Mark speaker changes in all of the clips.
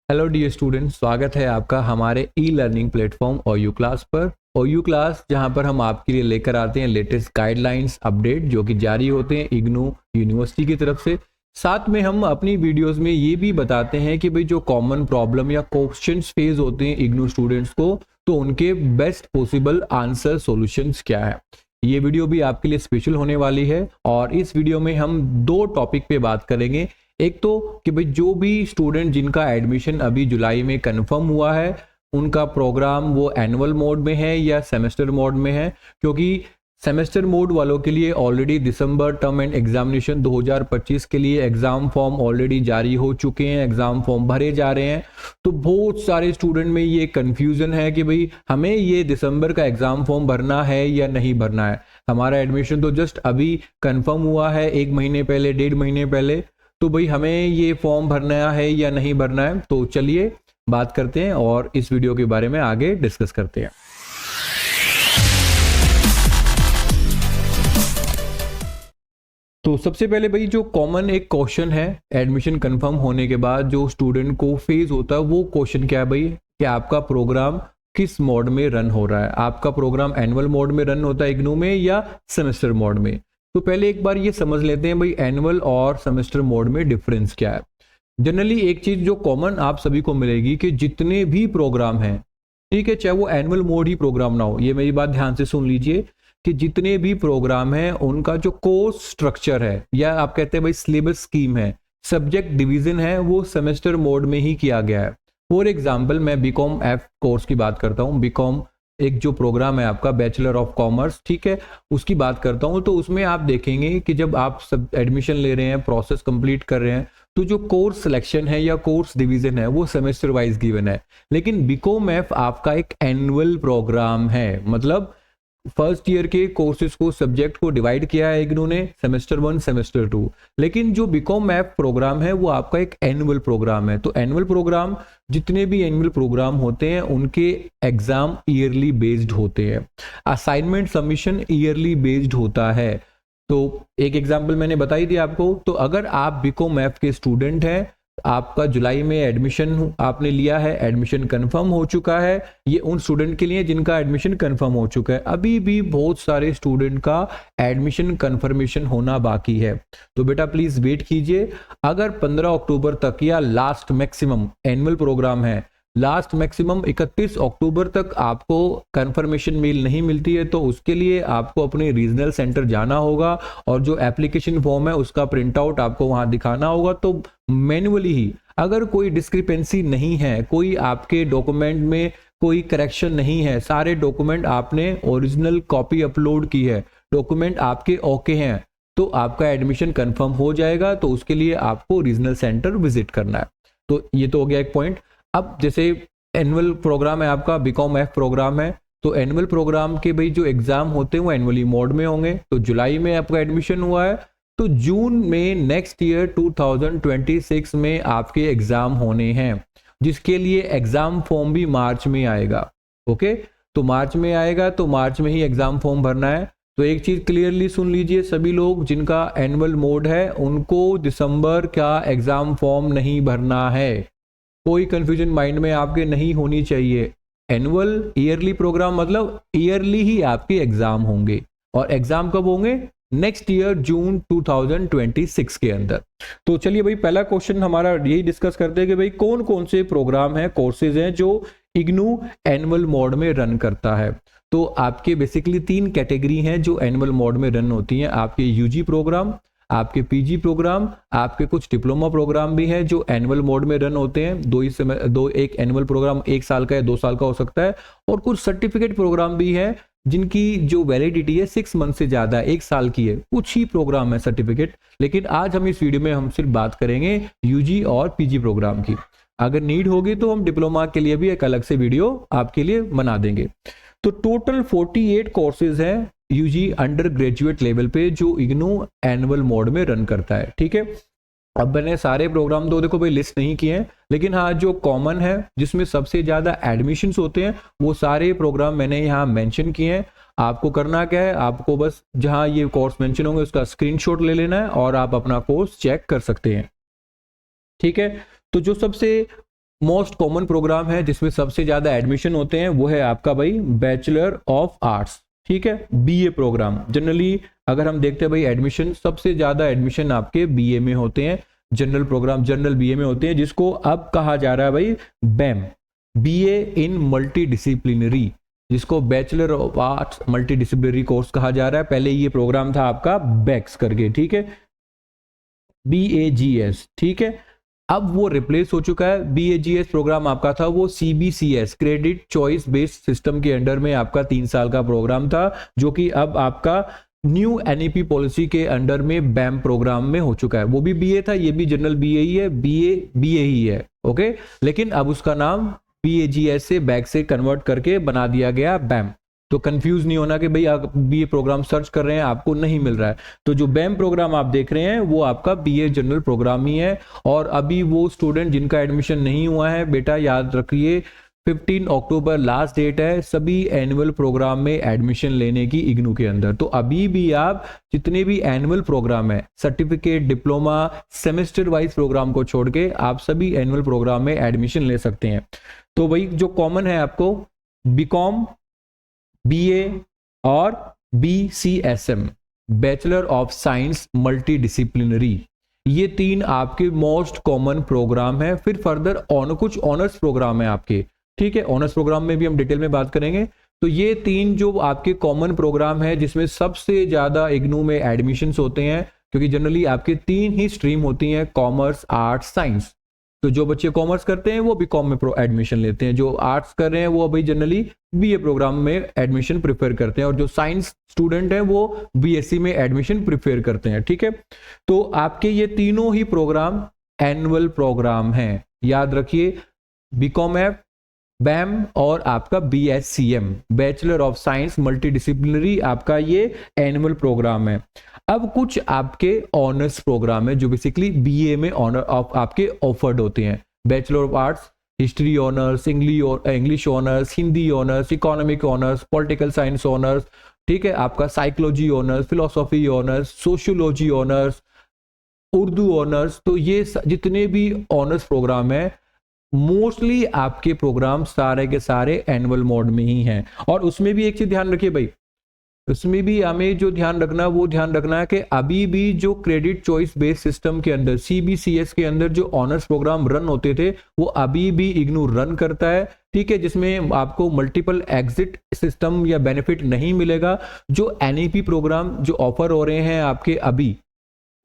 Speaker 1: Hello dear student, स्वागत है आपका हमारे e learning platform OU class पर। OU क्लास जहां पर हम आपके लिए लेकर आते हैं लेटेस्ट गाइडलाइंस अपडेट जो कि जारी होते हैं इग्नू यूनिवर्सिटी की तरफ से। साथ में हम अपनी वीडियोस में ये भी बताते हैं कि भाई जो कॉमन प्रॉब्लम या क्वेश्चंस फेस होते हैं इग्नू स्टूडेंट्स को, तो उनके बेस्ट पॉसिबल आंसर सॉल्यूशंस क्या है। ये वीडियो भी आपके लिए स्पेशल होने वाली है और इस वीडियो में हम दो टॉपिक पे बात करेंगे। एक तो कि भाई जो भी स्टूडेंट जिनका एडमिशन अभी जुलाई में कंफर्म हुआ है, उनका प्रोग्राम वो एनुअल मोड में है या सेमेस्टर मोड में है, क्योंकि सेमेस्टर मोड वालों के लिए ऑलरेडी दिसंबर टर्म एंड एग्जामिनेशन 2025 के लिए एग्जाम फॉर्म ऑलरेडी जारी हो चुके हैं, एग्जाम फॉर्म भरे जा रहे हैं। तो बहुत सारे स्टूडेंट में ये कंफ्यूजन है कि भाई हमें ये दिसंबर का एग्जाम फॉर्म भरना है या नहीं भरना है। हमारा एडमिशन तो जस्ट अभी कंफर्म हुआ है, 1 महीने पहले, 1.5 महीने पहले। तो भाई हमें ये फॉर्म भरना है या नहीं भरना है। तो चलिए बात करते हैं और इस वीडियो के बारे में आगे डिस्कस करते हैं। तो सबसे पहले भाई जो कॉमन एक क्वेश्चन है एडमिशन कंफर्म होने के बाद जो स्टूडेंट को फेस होता है, वो क्वेश्चन क्या है भाई कि आपका प्रोग्राम किस मोड में रन हो रहा है। आपका प्रोग्राम एनुअल मोड में रन होता है इग्नू में या सेमेस्टर मोड में। तो पहले एक बार ये समझ लेते हैं भाई एनुअल और सेमेस्टर मोड में डिफरेंस क्या है। जनरली एक चीज जो कॉमन आप सभी को मिलेगी कि जितने भी प्रोग्राम हैं, ठीक है, चाहे वो एनुअल मोड ही प्रोग्राम ना हो, ये मेरी बात ध्यान से सुन लीजिए कि जितने भी प्रोग्राम हैं उनका जो कोर्स स्ट्रक्चर है या आप कहते हैं भाई सिलेबस स्कीम है, सब्जेक्ट डिवीजन है, वो सेमेस्टर मोड में ही किया गया है। फॉर एग्जाम्पल मैं बीकॉम एफ कोर्स की बात करता हूँ। बीकॉम एक जो प्रोग्राम है आपका बैचलर ऑफ कॉमर्स, ठीक है, उसकी बात करता हूँ। तो उसमें आप देखेंगे कि जब आप सब एडमिशन ले रहे हैं, प्रोसेस कंप्लीट कर रहे हैं, तो जो कोर्स सिलेक्शन है या कोर्स डिवीजन है वो सेमेस्टर वाइज गिवन है। लेकिन बीकॉम एफ आपका एक एनुअल प्रोग्राम है, मतलब फर्स्ट ईयर के कोर्सेज को, सब्जेक्ट को डिवाइड किया है इग्नू ने, सेमेस्टर 1 सेमेस्टर 2। लेकिन जो बीकॉम एफ प्रोग्राम है वो आपका एक एनुअल प्रोग्राम है। तो एनुअल प्रोग्राम, जितने भी एनुअल प्रोग्राम होते हैं उनके एग्जाम ईयरली बेस्ड होते हैं, असाइनमेंट सबमिशन ईयरली बेस्ड होता है। तो एक एग्जाम्पल मैंने बताई दी आपको। तो अगर आप बीकॉम एफ के स्टूडेंट हैं, आपका जुलाई में एडमिशन आपने लिया है, एडमिशन कंफर्म हो चुका है, ये उन स्टूडेंट के लिए जिनका एडमिशन कंफर्म हो चुका है। अभी भी बहुत सारे स्टूडेंट का एडमिशन कंफर्मेशन होना बाकी है। तो बेटा प्लीज वेट कीजिए। अगर 15 अक्टूबर तक या लास्ट मैक्सिमम एनुअल प्रोग्राम है, लास्ट मैक्सिमम 31 अक्टूबर तक आपको कंफर्मेशन मेल नहीं मिलती है, तो उसके लिए आपको अपने रीजनल सेंटर जाना होगा और जो एप्लीकेशन फॉर्म है उसका प्रिंट आउट आपको वहां दिखाना होगा। तो मैन्युअली ही, अगर कोई डिस्क्रिपेंसी नहीं है, कोई आपके डॉक्यूमेंट में कोई करेक्शन नहीं है, सारे डॉक्यूमेंट आपने ओरिजिनल कॉपी अपलोड की है, डॉक्यूमेंट आपके ओके हैं, तो आपका एडमिशन कंफर्म हो जाएगा। तो उसके लिए आपको रीजनल सेंटर विजिट करना है। तो ये तो हो गया एक पॉइंट। अब जैसे एनुअल प्रोग्राम है आपका, बीकॉम एफ प्रोग्राम है, तो एनुअल प्रोग्राम के भाई जो एग्जाम होते हैं वो एनुअली मोड में होंगे। तो जुलाई में आपका एडमिशन हुआ है, तो जून में नेक्स्ट ईयर 2026 में आपके एग्जाम होने हैं, जिसके लिए एग्जाम फॉर्म भी मार्च में आएगा। ओके, तो मार्च में आएगा, तो मार्च में ही एग्जाम फॉर्म भरना है। तो एक चीज क्लियरली सुन लीजिए, सभी लोग जिनका एनुअल मोड है उनको दिसंबर का एग्जाम फॉर्म नहीं भरना है। कोई कंफ्यूजन माइंड में आपके नहीं होनी चाहिए। एनुअल ईयरली प्रोग्राम मतलब ईयरली ही आपके एग्जाम होंगे, और एग्जाम कब होंगे? नेक्स्ट ईयर जून 2026 के अंदर। तो चलिए भाई पहला क्वेश्चन हमारा यही डिस्कस करते हैं कि भाई कौन कौन से प्रोग्राम हैं, कोर्सेज हैं जो इग्नू एनुअल मोड में रन करता है। तो आपके बेसिकली 3 कैटेगरी हैं जो एनुअल मोड में रन होती हैं। आपके यूजी प्रोग्राम, आपके पीजी प्रोग्राम, आपके कुछ डिप्लोमा प्रोग्राम भी हैं जो एनुअल मोड में रन होते हैं। एक एनुअल प्रोग्राम 1 साल का या 2 साल का हो सकता है, और कुछ सर्टिफिकेट प्रोग्राम भी हैं जिनकी जो वैलिडिटी है 6 मंथ से ज्यादा, 1 साल की है। कुछ ही प्रोग्राम है सर्टिफिकेट, लेकिन आज हम इस वीडियो में हम सिर्फ बात करेंगे यूजी और पीजी प्रोग्राम की। अगर नीड होगी तो हम डिप्लोमा के लिए भी एक अलग से वीडियो आपके लिए बना देंगे। तो टोटल 48 कोर्सेज हैं यूजी अंडर ग्रेजुएट लेवल पे जो इग्नू एनुअल मोड में रन करता है, ठीक है। अब मैंने सारे प्रोग्राम तो देखो भाई लिस्ट नहीं किए हैं, लेकिन हाँ जो कॉमन है जिसमें सबसे ज्यादा एडमिशन्स होते हैं वो सारे प्रोग्राम मैंने यहाँ मेंशन किए हैं। आपको करना क्या है, आपको बस जहां ये कोर्स मेंशन होंगे उसका स्क्रीनशॉट ले लेना है और आप अपना कोर्स चेक कर सकते हैं, ठीक है। तो जो सबसे मोस्ट कॉमन प्रोग्राम है जिसमें सबसे ज्यादा एडमिशन होते हैं वो है आपका भाई बैचलर ऑफ आर्ट्स, ठीक है, बीए प्रोग्राम। जनरली अगर हम देखते हैं भाई एडमिशन, सबसे ज्यादा एडमिशन आपके बीए में होते हैं, जनरल प्रोग्राम जनरल बीए में होते हैं, जिसको अब कहा जा रहा है भाई बैम, बीए इन मल्टी डिसिप्लिनरी, जिसको bachelor of arts multi disciplinary course कहा जा रहा है। पहले ये प्रोग्राम था आपका बैक्स करके, ठीक है, BAGS, ठीक है। अब वो रिप्लेस हो चुका है, BAGS प्रोग्राम आपका था वो CBCS credit choice based system के अंडर में आपका 3 साल का प्रोग्राम था, जो कि अब आपका न्यू NEP पॉलिसी के अंडर में बैम प्रोग्राम में हो चुका है। वो भी BA था, ये भी जनरल BA ही है, BA ही है, ओके, लेकिन अब उसका नाम BAGS से बैक से कन्वर्ट करके बना दिया गया बैम। तो कंफ्यूज नहीं होना कि भाई आप बीए प्रोग्राम सर्च कर रहे हैं आपको नहीं मिल रहा है, तो जो बैम प्रोग्राम आप देख रहे हैं वो आपका बीए जनरल प्रोग्राम ही है। और अभी वो स्टूडेंट जिनका एडमिशन नहीं हुआ है, बेटा याद रखिए 15 अक्टूबर लास्ट डेट है सभी एनुअल प्रोग्राम में एडमिशन लेने की इग्नू के अंदर। तो अभी भी आप जितने भी एनुअल प्रोग्राम है, certificate, diploma, semester wise programme को छोड़ के आप सभी एनुअल प्रोग्राम में एडमिशन ले सकते हैं। तो भाई जो कॉमन है आपको बीकॉम, BA और BCSM, bachelor of science multi disciplinary, ये 3 आपके मोस्ट कॉमन प्रोग्राम है। फिर फर्दर कुछ ऑनर्स प्रोग्राम है आपके, ठीक है, ऑनर्स प्रोग्राम में भी हम डिटेल में बात करेंगे। तो ये 3 जो आपके कॉमन प्रोग्राम है जिसमें सबसे ज्यादा इग्नू में एडमिशंस होते हैं, क्योंकि जनरली आपके 3 ही स्ट्रीम होती हैं, कॉमर्स, आर्ट्स, साइंस। तो जो बच्चे कॉमर्स करते हैं वो बीकॉम में एडमिशन लेते हैं, जो आर्ट्स कर रहे हैं वो अभी जनरली बीए प्रोग्राम में एडमिशन प्रिफर करते हैं, और जो साइंस स्टूडेंट हैं वो BSc में एडमिशन प्रिफर करते हैं, ठीक है। तो आपके ये तीनों ही प्रोग्राम एनुअल प्रोग्राम हैं, याद रखिए, बीकॉम एफ, बैम और आपका BSCM, bachelor of science multi disciplinary, आपका ये एनुअल प्रोग्राम है। अब कुछ आपके ऑनर्स प्रोग्राम है जो बेसिकली BA में ऑनर ऑफ आपके ऑफर्ड होते हैं, bachelor of arts history honours, English honours, Hindi honours, economic honours, political science honours, ठीक है, आपका psychology honours, philosophy honours, sociology honours, Urdu honours. तो ये जितने भी ऑनर्स प्रोग्राम है मोस्टली आपके प्रोग्राम सारे के सारे एनुअल मोड में ही हैं। और उसमें भी एक चीज ध्यान रखिए भाई, उसमें भी हमें जो ध्यान रखना है कि अभी भी जो क्रेडिट चॉइस बेस्ड सिस्टम के अंदर CBCS के अंदर जो ऑनर्स प्रोग्राम रन होते थे वो अभी भी इग्नू रन करता है, ठीक है, जिसमें आपको मल्टीपल एग्जिट सिस्टम या बेनिफिट नहीं मिलेगा। जो NEP प्रोग्राम जो ऑफर हो रहे हैं आपके अभी,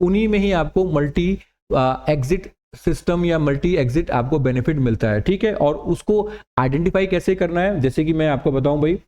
Speaker 1: उन्हीं में ही आपको मल्टी एग्जिट सिस्टम या मल्टी एग्जिट आपको बेनिफिट मिलता है, ठीक है। और उसको आइडेंटिफाई कैसे करना है, जैसे कि मैं आपको बताऊं भाई,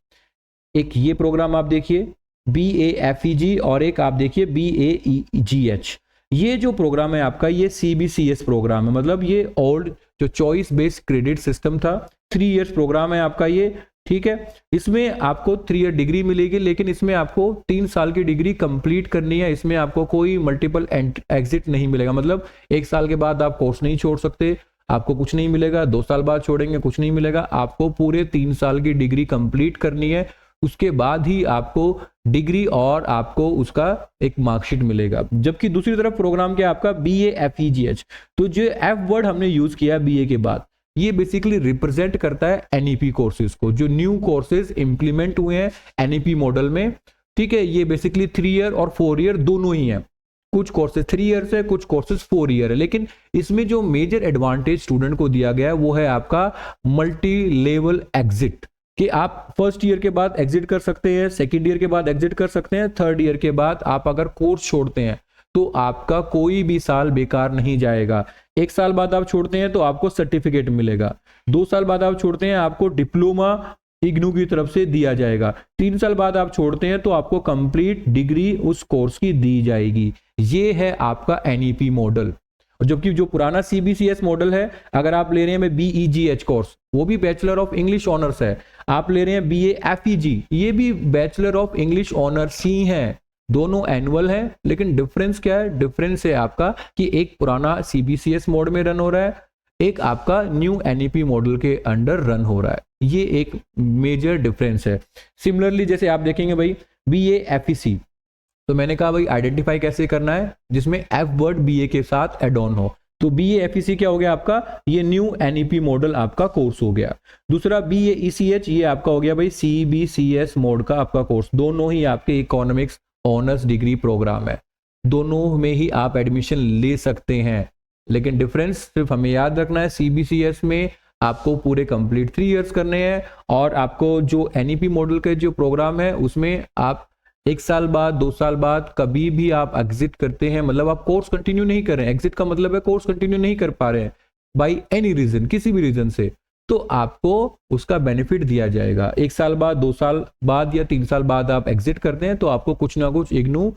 Speaker 1: एक ये प्रोग्राम आप देखिए BAFEG और एक आप देखिए BAEGH। ये जो प्रोग्राम है आपका ये CBCS प्रोग्राम है, मतलब ये ओल्ड जो चॉइस बेस्ड क्रेडिट सिस्टम था, 3 इयर्स प्रोग्राम है आपका ये, ठीक है। इसमें आपको 3 ईयर डिग्री मिलेगी, लेकिन इसमें आपको 3 साल की डिग्री कंप्लीट करनी है। इसमें आपको कोई मल्टीपल एग्जिट नहीं मिलेगा, मतलब 1 साल के बाद आप कोर्स नहीं छोड़ सकते, आपको कुछ नहीं मिलेगा, 2 साल बाद छोड़ेंगे कुछ नहीं मिलेगा, आपको पूरे 3 साल की डिग्री कंप्लीट करनी है, उसके बाद ही आपको डिग्री और आपको उसका एक मार्कशीट मिलेगा। जबकि दूसरी तरफ प्रोग्राम क्या आपका BAFEGH, तो जो F वर्ड हमने यूज किया BA के बाद, ये बेसिकली रिप्रेजेंट करता है NEP कोर्सेज को, जो न्यू कोर्सेज इंप्लीमेंट हुए हैं NEP मॉडल में, ठीक है। ये बेसिकली 3 ईयर और 4 ईयर दोनों ही हैं, कुछ कोर्सेज 3 ईयर है, कुछ कोर्सेज 4 ईयर है, लेकिन इसमें जो मेजर एडवांटेज स्टूडेंट को दिया गया है वो है आपका मल्टी लेवल एग्जिट, कि आप फर्स्ट ईयर के बाद एग्जिट कर सकते हैं, सेकेंड ईयर के बाद एग्जिट कर सकते हैं, थर्ड ईयर के बाद आप अगर कोर्स छोड़ते हैं तो आपका कोई भी साल बेकार नहीं जाएगा। 1 साल बाद आप छोड़ते हैं तो आपको सर्टिफिकेट मिलेगा, 2 साल बाद आप छोड़ते हैं आपको डिप्लोमा इग्नू की तरफ से दिया जाएगा, 3 साल बाद आप छोड़ते हैं तो आपको कंप्लीट डिग्री उस कोर्स की दी जाएगी। ये है आपका NEP मॉडल। जबकि जो पुराना CBCS मॉडल है, अगर आप ले रहे हैं BEGH कोर्स, वो भी बैचलर ऑफ इंग्लिश ऑनर्स है, आप ले रहे हैं BAFEG, ये भी बैचलर ऑफ इंग्लिश ऑनर्स ही है, दोनों एनुअल है। लेकिन डिफरेंस क्या है, डिफरेंस है आपका कि एक पुराना CBCS मोड में रन हो रहा है, एक आपका न्यू NEP मॉडल के अंडर रन हो रहा है, ये एक मेजर डिफरेंस है। सिमिलरली जैसे आप देखेंगे भाई BAFEC, तो मैंने कहा भाई आइडेंटिफाई कैसे करना है, जिसमें F वर्ड BA के साथ एड ऑन हो, तो BA-FEC क्या हो गया आपका, ये न्यू NEP मॉडल आपका कोर्स हो गया। दूसरा BA-ECH, ये आपका हो गया भाई CBCS मोड का आपका कोर्स। दोनों ही आपके इकोनॉमिक्स ऑनर्स डिग्री प्रोग्राम है, दोनों में ही आप एडमिशन ले सकते हैं, लेकिन डिफरेंस सिर्फ हमें याद रखना है, CBCS में आपको पूरे कंप्लीट 3 इयर्स करने हैं, और आपको जो NEP मॉडल के जो प्रोग्राम है उसमें आप 1 साल बाद 2 साल बाद कभी भी आप एग्जिट करते हैं, मतलब आप कोर्स कंटिन्यू नहीं कर रहे हैं, एग्जिट का मतलब है कोर्स कंटिन्यू नहीं कर पा रहे हैं बाई एनी रीजन, किसी भी रीजन से, तो आपको उसका बेनिफिट दिया जाएगा। 1 साल बाद 2 साल बाद या 3 साल बाद आप एग्जिट करते हैं तो आपको कुछ ना कुछ इग्नू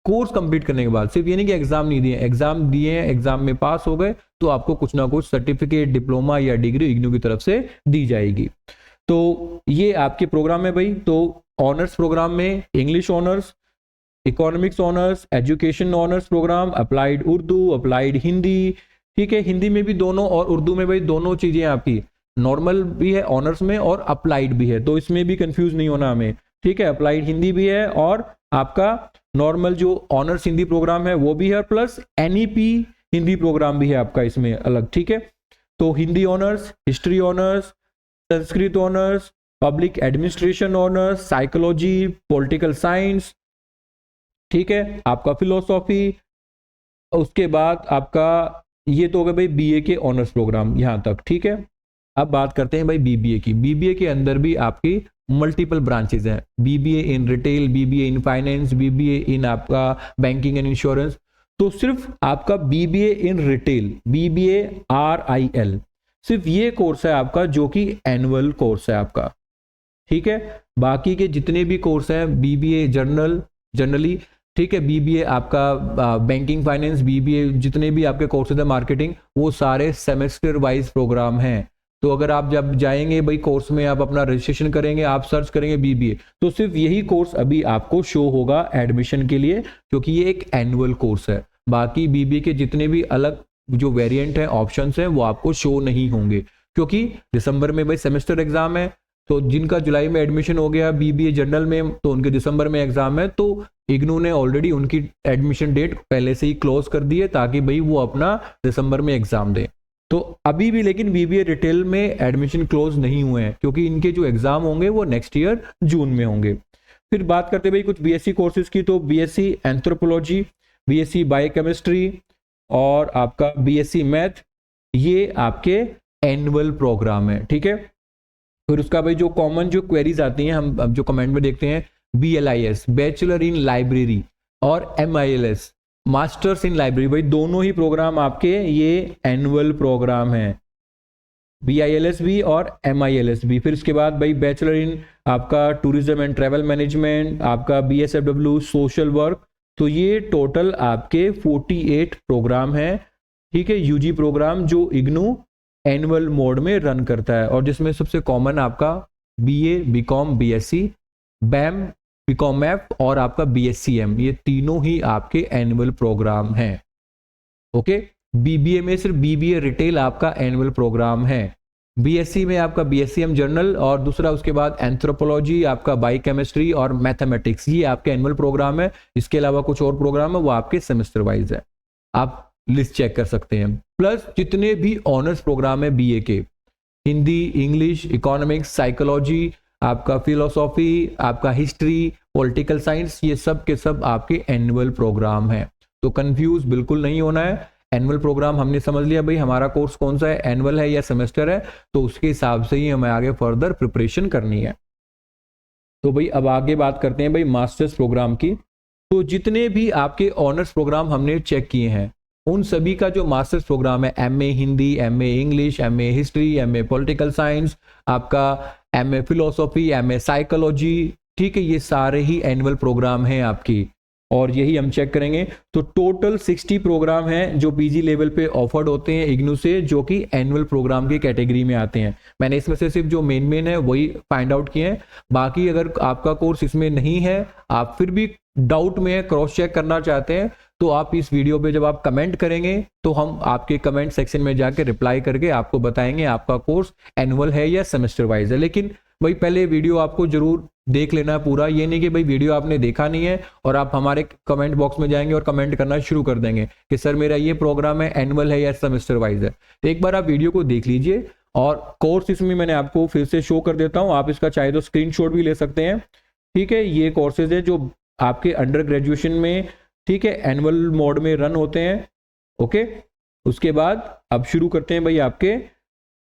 Speaker 1: कोर्स कंप्लीट करने के बाद, सिर्फ ये नहीं कि एग्जाम नहीं दिए, एग्जाम दिए हैं, एग्जाम में पास हो गए, तो आपको कुछ ना कुछ सर्टिफिकेट, डिप्लोमा या डिग्री इग्नू की तरफ से दी जाएगी। तो ये आपके प्रोग्राम है भाई। तो ऑनर्स प्रोग्राम में English honours, economics honours, education honours programme, applied Urdu, applied Hindi, ठीक है, हिंदी में भी दोनों और उर्दू में भाई दोनों चीजें आपकी, नॉर्मल भी है ऑनर्स में और अप्लाइड भी है, तो इसमें भी कंफ्यूज नहीं होना हमें, ठीक है। अप्लाइड हिंदी भी है और आपका नॉर्मल जो ऑनर्स हिंदी प्रोग्राम है वो भी है, प्लस NEP हिंदी प्रोग्राम भी है आपका इसमें अलग, ठीक है। तो Hindi honours, history honours, Sanskrit honours, public administration honours, psychology, political science, ठीक है, आपका फिलोसॉफी, उसके बाद आपका ये तो हो गया भाई BA के ऑनर्स प्रोग्राम यहां तक, ठीक है। अब बात करते हैं भाई BBA की। BBA के अंदर भी आपकी मल्टीपल ब्रांचेज हैं, BBA in retail, BBA in finance, BBA इन आपका बैंकिंग एंड इंश्योरेंस। तो सिर्फ आपका BBA in retail, BBA RIL, सिर्फ ये कोर्स है आपका जो कि एनुअल कोर्स है आपका, ठीक है। बाकी के जितने भी कोर्स हैं BBA जनरली, ठीक है, BBA आपका बैंकिंग फाइनेंस, BBA जितने भी आपके कोर्सेज है मार्केटिंग, वो सारे सेमेस्टर वाइज प्रोग्राम हैं। तो अगर आप जब जाएंगे भाई कोर्स में, आप अपना रजिस्ट्रेशन करेंगे, आप सर्च करेंगे BBA, तो सिर्फ यही कोर्स अभी आपको शो होगा एडमिशन के लिए, क्योंकि ये एक एनुअल कोर्स है। बाकी BBA के जितने भी अलग जो वेरिएंट है, ऑप्शंस हैं, वो आपको शो नहीं होंगे, क्योंकि दिसंबर में भाई सेमेस्टर एग्जाम है। तो जिनका जुलाई में एडमिशन हो गया BBA जनरल में, तो उनके दिसंबर में एग्जाम है, तो इग्नू ने ऑलरेडी उनकी एडमिशन डेट पहले से ही क्लोज कर दी है, ताकि भाई वो अपना दिसंबर में एग्जाम दें। तो अभी भी लेकिन BBA रिटेल में एडमिशन क्लोज नहीं हुए हैं, क्योंकि इनके जो एग्जाम होंगे वो नेक्स्ट ईयर जून में होंगे। फिर बात करते भाई कुछ BSc कोर्सेज की, तो BSc एंथ्रोपोलॉजी, BSc बायोकेमिस्ट्री और आपका BSc मैथ, ये आपके एनुअल प्रोग्राम है, ठीक है। फिर उसका भाई जो कॉमन जो क्वेरीज आती हैं, हम अब जो कमेंट में देखते हैं, BLIS बैचलर इन लाइब्रेरी और MILS मास्टर्स इन लाइब्रेरी, भाई दोनों ही प्रोग्राम आपके ये एनुअल प्रोग्राम है, BILS भी और MILS भी। फिर उसके बाद भाई बैचलर इन आपका टूरिज्म एंड ट्रैवल मैनेजमेंट, आपका BSFW सोशल वर्क, तो ये टोटल आपके 48 प्रोग्राम है, ठीक है, UG प्रोग्राम जो इग्नू एनुअल मोड में रन करता है, और जिसमें सबसे कॉमन आपका BA, BCom, BSc, BAM, BCom F और आपका BScM, ये तीनों ही आपके एनुअल प्रोग्राम हैं, ओके। BBA में सिर्फ BBA रिटेल आपका एनुअल प्रोग्राम है, BSc में आपका BScM जर्नल, और दूसरा उसके बाद एंथ्रोपोलॉजी, आपका बायोकेमिस्ट्री और मैथमेटिक्स, ये आपके एनुअल प्रोग्राम है। इसके अलावा कुछ और प्रोग्राम है वो आपके सेमेस्टर वाइज है, आप लिस्ट चेक कर सकते हैं। प्लस जितने भी ऑनर्स प्रोग्राम है BA के, हिंदी, इंग्लिश, इकोनॉमिक्स, साइकोलॉजी, आपका फिलोसॉफी, आपका हिस्ट्री, पॉलिटिकल साइंस, ये सब के सब आपके एनुअल प्रोग्राम है। तो कंफ्यूज बिल्कुल नहीं होना है। एनुअल प्रोग्राम हमने समझ लिया भाई हमारा कोर्स कौन सा है, एनुअल है या सेमेस्टर है, तो उसके हिसाब से ही हमें आगे फर्दर प्रिपरेशन करनी है। तो भाई अब आगे बात करते हैं भाई मास्टर्स प्रोग्राम की। तो जितने भी आपके ऑनर्स प्रोग्राम हमने चेक किए हैं, उन सभी का जो मास्टर्स प्रोग्राम है, MA Hindi, MA English, MA history, MA political science, आपका MA फिलोसॉफी, MA साइकोलॉजी, ठीक है, ये सारे ही एनुअल प्रोग्राम हैं आपकी, और यही हम चेक करेंगे। तो टोटल 60 प्रोग्राम हैं जो PG लेवल पे ऑफर्ड होते हैं इग्नू से, जो कि एनुअल प्रोग्राम की कैटेगरी में आते हैं। मैंने इसमें से सिर्फ जो मेन है वही फाइंड आउट किए हैं। बाकी अगर आपका कोर्स इसमें नहीं है, आप फिर भी डाउट में है, क्रॉस चेक करना चाहते हैं, तो आप इस वीडियो पे जब आप कमेंट करेंगे तो हम आपके कमेंट सेक्शन में जाके रिप्लाई करके आपको बताएंगे आपका कोर्स एनुअल है या सेमेस्टर वाइज है। लेकिन भाई पहले वीडियो आपको जरूर देख लेना पूरा, ये नहीं कि भाई वीडियो आपने देखा नहीं है और आप हमारे कमेंट बॉक्स में जाएंगे और कमेंट करना शुरू कर देंगे कि सर मेरा ये प्रोग्राम है, एनुअल है या सेमेस्टर वाइज है। तो एक बार आप वीडियो को देख लीजिए और कोर्स इसमें मैंने आपको फिर से शो कर देता हूं, आप इसका चाहे तो स्क्रीनशॉट भी ले सकते हैं। ठीक है, ये कोर्सेज है जो आपके अंडर ग्रेजुएशन में, ठीक है, एनुअल मोड में रन होते हैं। ओके, उसके बाद अब शुरू करते हैं भाई आपके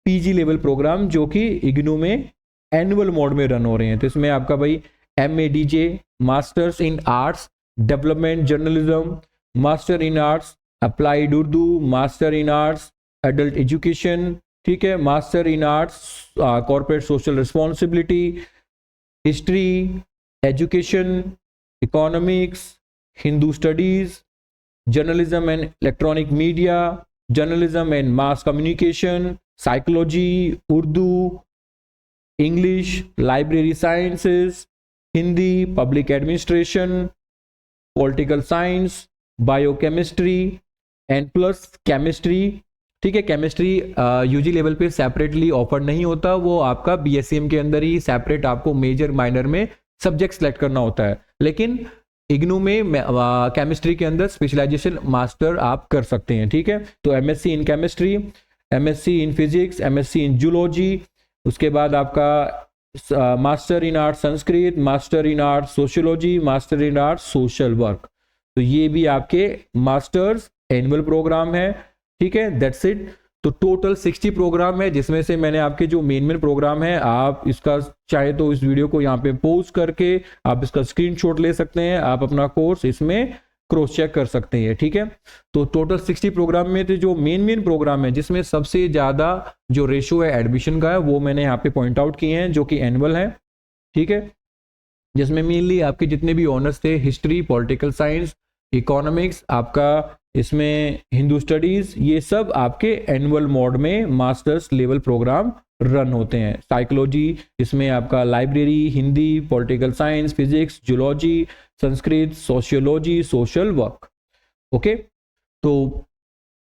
Speaker 1: पीजी लेवल प्रोग्राम जो कि इग्नू में एनुअल मोड में रन हो रहे हैं। तो इसमें आपका भाई MADJ, masters in arts development journalism, master in arts applied Urdu, master in arts adult education, ठीक है, master in arts corporate social responsibility, history, education, economics, Hindu studies, journalism and electronic media, journalism and mass communication, psychology, Urdu, English, library sciences, Hindi, public administration, political science, biochemistry and plus chemistry. ठीक है, chemistry UG level पे separately offer नहीं होता, वो आपका BSCM के अंदर ही separate आपको मेजर माइनर में सब्जेक्ट सेलेक्ट करना होता है। लेकिन इग्नू में केमिस्ट्री के अंदर स्पेशलाइजेशन मास्टर आप कर सकते हैं। ठीक है, तो MSc in chemistry, MSc in physics, MSc in zoology, उसके बाद आपका master in art Sanskrit, master in art sociology, master in art social work. तो ये भी आपके मास्टर्स एनुअल प्रोग्राम है। ठीक है, दैट्स इट। तो टोटल 60 प्रोग्राम है, जिसमें से मैंने आपके जो मेन प्रोग्राम है, आप इसका चाहे तो इस वीडियो को यहाँ पे पॉज करके आप इसका स्क्रीनशॉट ले सकते हैं, आप अपना कोर्स इसमें क्रॉस चेक कर सकते हैं। ठीक है, तो टोटल 60 प्रोग्राम में थे जो मेन प्रोग्राम है, जिसमें सबसे ज्यादा जो रेशो है एडमिशन का है वो मैंने यहाँ पे पॉइंट आउट किए हैं, जो कि एनुअल है। ठीक है, जिसमें मेनली आपके जितने भी ऑनर्स थे, हिस्ट्री, पॉलिटिकल साइंस, इकोनॉमिक्स, आपका इसमें हिंदू स्टडीज, ये सब आपके एनुअल मोड में मास्टर्स लेवल प्रोग्राम रन होते हैं। साइकोलॉजी, इसमें आपका library, Hindi, political science, physics, zoology, Sanskrit, sociology, social work. Okay, तो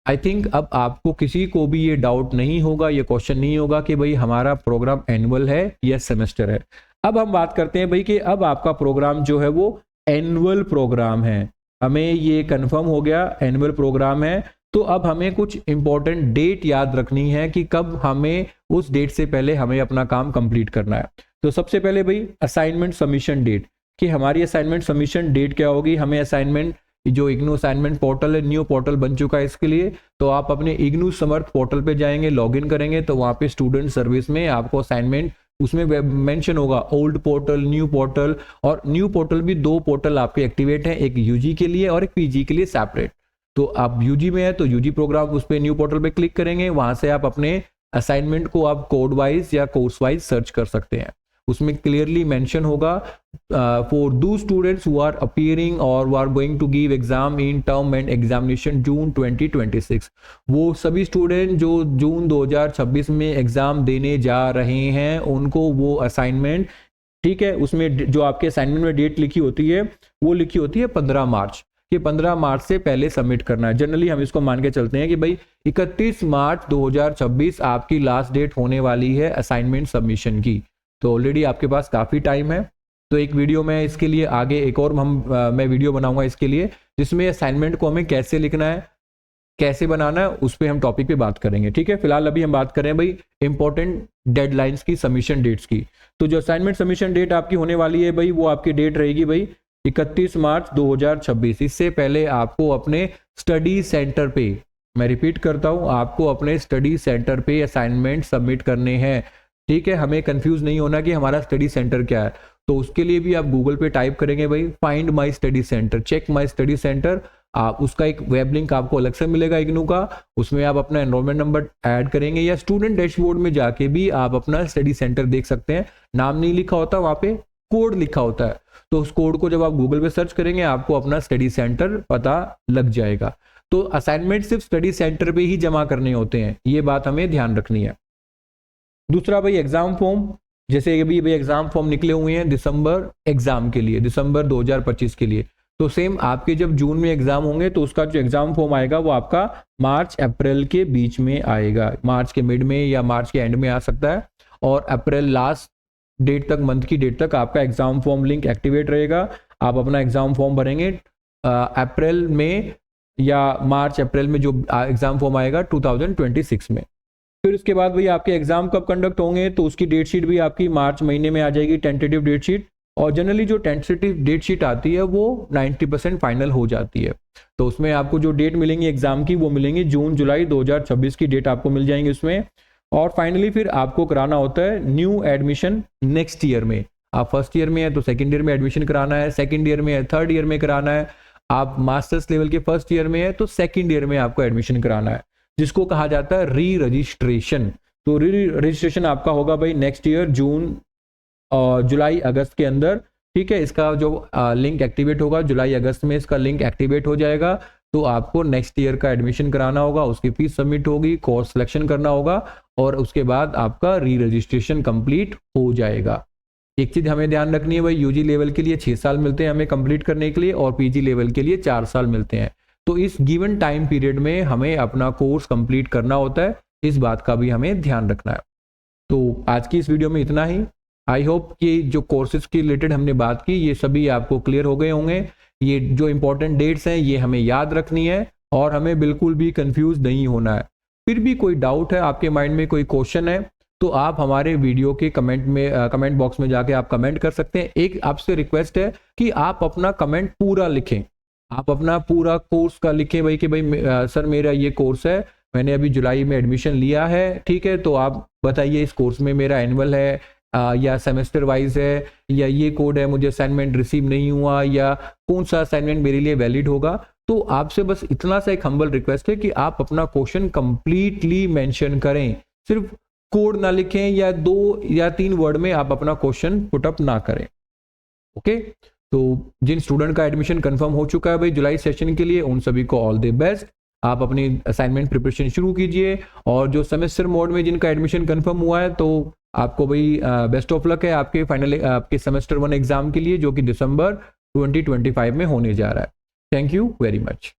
Speaker 1: आई थिंक अब आपको किसी को भी ये डाउट नहीं होगा, ये क्वेश्चन नहीं होगा कि भाई हमारा प्रोग्राम एनुअल है या सेमेस्टर है। अब हम बात करते हैं भाई कि अब आपका प्रोग्राम जो है वो एनुअल प्रोग्राम है, हमें ये कंफर्म हो गया एनुअल प्रोग्राम है। तो अब हमें कुछ इंपॉर्टेंट डेट याद रखनी है कि कब हमें उस डेट से पहले हमें अपना काम कंप्लीट करना है। तो सबसे पहले भाई असाइनमेंट सबमिशन डेट, कि हमारी असाइनमेंट सबमिशन डेट क्या होगी। हमें असाइनमेंट जो इग्नू असाइनमेंट पोर्टल है, न्यू पोर्टल बन चुका है इसके लिए, तो आप अपने इग्नू समर्थ पोर्टल पे जाएंगे, लॉगिन करेंगे, तो वहाँ पे स्टूडेंट सर्विस में आपको असाइनमेंट उसमें मेंशन होगा ओल्ड पोर्टल, न्यू पोर्टल। और न्यू पोर्टल भी 2 पोर्टल आपके एक्टिवेट हैं, एक यूजी के लिए और एक पीजी के लिए सेपरेट। तो आप यूजी में है तो यूजी प्रोग्राम उस पर न्यू पोर्टल पे क्लिक करेंगे, वहां से आप अपने असाइनमेंट को आप कोड वाइज या कोर्स वाइज सर्च कर सकते हैं। उसमें क्लियरली मेंशन होगा for those students who are appearing और who are going to give exam in term end examination June 2026। वो सभी स्टूडेंट जो जून 2026 में एग्जाम देने जा रहे हैं उनको वो असाइनमेंट, ठीक है, उसमें जो आपके असाइनमेंट में डेट लिखी होती है वो लिखी होती है 15 मार्च, कि 15 मार्च से पहले सबमिट करना है। जनरली हम इसको मान के चलते हैं कि भाई 31 मार्च 2026 आपकी लास्ट डेट होने वाली है असाइनमेंट सबमिशन की। तो ऑलरेडी आपके पास काफ़ी टाइम है। तो एक वीडियो में इसके लिए आगे एक और मैं वीडियो बनाऊंगा इसके लिए, जिसमें असाइनमेंट को हमें कैसे लिखना है, कैसे बनाना है, उस पर हम टॉपिक पे बात करेंगे। ठीक है, फिलहाल अभी हम बात करें भाई इंपॉर्टेंट डेडलाइंस की, सबमिशन डेट्स की। तो जो असाइनमेंट सबमिशन डेट आपकी होने वाली है भाई, वो आपकी डेट रहेगी भाई 31 मार्च 2026। इससे पहले आपको अपने स्टडी सेंटर पे, मैं रिपीट करता हूं, आपको अपने स्टडी सेंटर पे असाइनमेंट सबमिट करने हैं। ठीक है, हमें कंफ्यूज नहीं होना कि हमारा स्टडी सेंटर क्या है। तो उसके लिए भी आप गूगल पे टाइप करेंगे भाई find my study centre, check my study centre. आप उसका एक वेब लिंक आपको अलग से मिलेगा इग्नू का, उसमें आप अपना एनरोलमेंट नंबर ऐड करेंगे, या स्टूडेंट डैशबोर्ड में जाके भी आप अपना स्टडी सेंटर देख सकते हैं। नाम नहीं लिखा होता, वहां पे कोड लिखा होता है, तो उस कोड को जब आप गूगल पे सर्च करेंगे आपको अपना स्टडी सेंटर पता लग जाएगा। तो असाइनमेंट सिर्फ स्टडी सेंटर पे ही जमा करने होते हैं, ये बात हमें ध्यान रखनी है। दूसरा भाई एग्जाम फॉर्म, जैसे अभी भाई एग्जाम फॉर्म निकले हुए हैं दिसंबर एग्जाम के लिए, दिसंबर 2025 के लिए। तो सेम आपके जब जून में एग्जाम होंगे तो उसका जो एग्जाम फॉर्म आएगा वो आपका मार्च अप्रैल के बीच में आएगा, मार्च के मिड में या मार्च के एंड में आ सकता है, और अप्रैल लास्ट डेट तक, मंथ की डेट तक आपका एग्जाम फॉर्म लिंक एक्टिवेट रहेगा। आप अपना एग्जाम फॉर्म भरेंगे अप्रैल में या मार्च अप्रैल में जो एग्जाम फॉर्म आएगा 2026 में। फिर उसके बाद भाई आपके एग्जाम कब कंडक्ट होंगे, तो उसकी डेट शीट भी आपकी मार्च महीने में आ जाएगी, टेंटेटिव डेट शीट। और जनरली जो टेंटेटिव डेट शीट आती है वो 90% फाइनल हो जाती है। तो उसमें आपको जो डेट मिलेंगी एग्जाम की वो मिलेंगी जून जुलाई 2026 की डेट आपको मिल जाएंगी उसमें। और फाइनली फिर आपको कराना होता है न्यू एडमिशन नेक्स्ट ईयर में। आप फर्स्ट ईयर में है तो सेकेंड ईयर में एडमिशन कराना है, सेकेंड ईयर में है थर्ड ईयर में कराना है, आप मास्टर्स लेवल के फर्स्ट ईयर में है तो सेकेंड ईयर में आपको एडमिशन कराना है, जिसको कहा जाता है री रजिस्ट्रेशन। तो री रजिस्ट्रेशन आपका होगा भाई नेक्स्ट ईयर जून और जुलाई अगस्त के अंदर, ठीक है। इसका जो लिंक एक्टिवेट होगा जुलाई अगस्त में, इसका लिंक एक्टिवेट हो जाएगा। तो आपको नेक्स्ट ईयर का एडमिशन कराना होगा, उसकी फीस सबमिट होगी, कोर्स सिलेक्शन करना होगा और उसके बाद आपका री रजिस्ट्रेशन कंप्लीट हो जाएगा। एक चीज हमें ध्यान रखनी है भाई, यूजी लेवल के लिए 6 साल मिलते हैं हमें कंप्लीट करने के लिए और पीजी लेवल के लिए 4 साल मिलते हैं। तो इस गिवन टाइम पीरियड में हमें अपना कोर्स कंप्लीट करना होता है, इस बात का भी हमें ध्यान रखना है। तो आज की इस वीडियो में इतना ही। आई होप कि जो कोर्सेज के रिलेटेड हमने बात की ये सभी आपको क्लियर हो गए होंगे। ये जो इंपॉर्टेंट डेट्स हैं ये हमें याद रखनी है और हमें बिल्कुल भी कंफ्यूज नहीं होना है। फिर भी कोई डाउट है आपके माइंड में, कोई क्वेश्चन है, तो आप हमारे वीडियो के कमेंट बॉक्स में जाके आप कमेंट कर सकते हैं। एक आपसे रिक्वेस्ट है कि आप अपना कमेंट पूरा लिखें, आप अपना पूरा कोर्स का लिखें भाई कि भाई सर मेरा ये कोर्स है, मैंने अभी जुलाई में एडमिशन लिया है, ठीक है। तो आप बताइए इस कोर्स में मेरा एनुअल है या सेमेस्टर वाइज है या ये कोड है, मुझे असाइनमेंट रिसीव नहीं हुआ या कौन सा असाइनमेंट मेरे लिए वैलिड होगा। तो आपसे बस इतना सा एक हम्बल रिक्वेस्ट है कि आप अपना क्वेश्चन कंप्लीटली मेंशन करें, सिर्फ कोड ना लिखें या 2 या 3 वर्ड में आप अपना क्वेश्चन पुटअप ना करें। ओके, तो जिन स्टूडेंट का एडमिशन कंफर्म हो चुका है भाई जुलाई सेशन के लिए, उन सभी को ऑल द बेस्ट। आप अपनी असाइनमेंट प्रिपरेशन शुरू कीजिए और जो सेमेस्टर मोड में जिनका एडमिशन कंफर्म हुआ है तो आपको भाई बेस्ट ऑफ लक है आपके फाइनल आपके सेमेस्टर 1 एग्जाम के लिए, जो कि दिसंबर 2025 में होने जा रहा है। Thank you very much.